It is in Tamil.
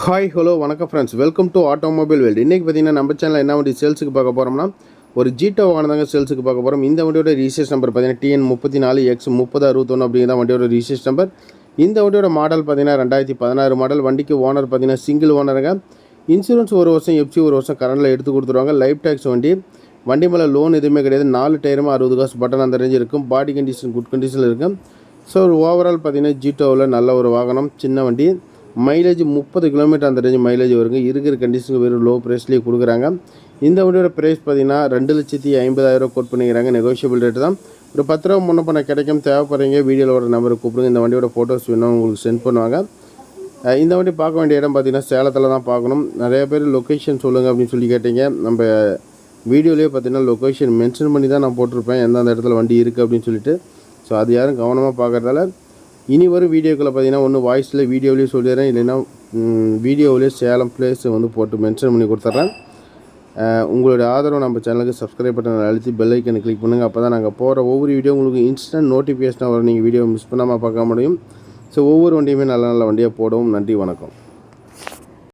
ஹாய் ஹலோ வணக்கம் friends, welcome to automobile world. இன்றைக்கி பார்த்தீங்கன்னா நம்ம சேனலில் என்ன வண்டி சேல்ஸுக்கு பார்க்க போகிறோம்னா ஒரு ஜீட்டோ வாகனதாங்க சேல்ஸுக்கு பார்க்க போகிறோம். இந்த வண்டியோட ரிஜிஸ்ட்ரேஷன் நம்பர் பார்த்தீங்கன்னா TN34X3061 அப்படிங்கிற வண்டியோட ரிஜிஸ்ட்ரேஷன் நம்பர். இந்த வண்டியோட மாடல் பார்த்தீங்கன்னா 2016 மாடல். வண்டிக்கு ஓனர் பார்த்தீங்கன்னா சிங்கிள் ஓனருங்க. இன்சூரன்ஸ் ஒரு வருஷம், எஃப்சி ஒரு வருஷம் கரண்டில் எடுத்து கொடுத்துருவாங்க. லைஃப் டேக்ஸ் வண்டி மேலே லோன் எதுவுமே கிடையாது. 4 டயருமே 60 காசு பட்டன் அந்த ரேஞ்சு இருக்கும். பாடி கண்டிஷன் குட் கண்டிஷனில் இருக்கும். ஸோ ஓவரால் பார்த்தீங்கன்னா ஜீட்டோவில் நல்ல ஒரு வாகனம், சின்ன வண்டி. மைலேஜ் 30 கிலோமீட்டர் அந்த ரேஞ்சு மைலேஜ் வருங்க. இருக்கிற கண்டிஷனுக்கு வெறும் லோ ப்ரைஸ்லேயே கொடுக்குறாங்க. இந்த வண்டியோட ப்ரைஸ் பார்த்தீங்கன்னா 2,50,000 கோட் பண்ணிக்கிறாங்க. நெகோஷியபிள் ரேட்டு தான். ஒரு 10 ரூபா முன்ன பண்ண கிடைக்கும். தேவைப்படுறீங்க வீடியோவில் ஒரு நம்பருக்கு கூப்பிடுங்க. இந்த வண்டியோட ஃபோட்டோஸ் வேணும் உங்களுக்கு சென்ட் பண்ணுவாங்க. இந்த வண்டி பார்க்க வேண்டிய இடம் பார்த்தீங்கன்னா சேலத்தில் தான் பார்க்கணும். நிறைய பேர் லொக்கேஷன் சொல்லுங்கள் அப்படின்னு சொல்லி கேட்டீங்க. நம்ம வீடியோலேயே பார்த்தீங்கன்னா லொக்கேஷன் மென்ஷன் பண்ணி தான் நான் போட்டிருப்பேன், எந்தெந்த இடத்துல வண்டி இருக்குது அப்படின்னு சொல்லிட்டு. ஸோ அது யாரும் கவனமாக பார்க்குறதால இனி வரும் வீடியோக்களை பார்த்தீங்கன்னா ஒன்று வாய்ஸில் வீடியோவிலேயே சொல்லிடுறேன், இல்லைன்னா வீடியோவிலேயே சேலம் பிளேஸ் போட்டு மென்ஷன் பண்ணி கொடுத்துட்றேன். உங்களுடைய ஆதரவு நம்ம சேனலுக்கு சப்ஸ்கிரைப் பட்டன் அழுத்தி பெல் ஐக்கனை கிளிக் பண்ணுங்கள். அப்போ தான் நாங்கள் போகிற ஒவ்வொரு வீடியோ உங்களுக்கு இன்ஸ்டன்ட் நோட்டிஃபிகேஷனாக வரும். நீங்கள் வீடியோ மிஸ் பண்ணாமல் பார்க்க முடியும். ஸோ ஒவ்வொரு வண்டியுமே நல்ல நல்ல வண்டியாக போடவும். நன்றி, வணக்கம்.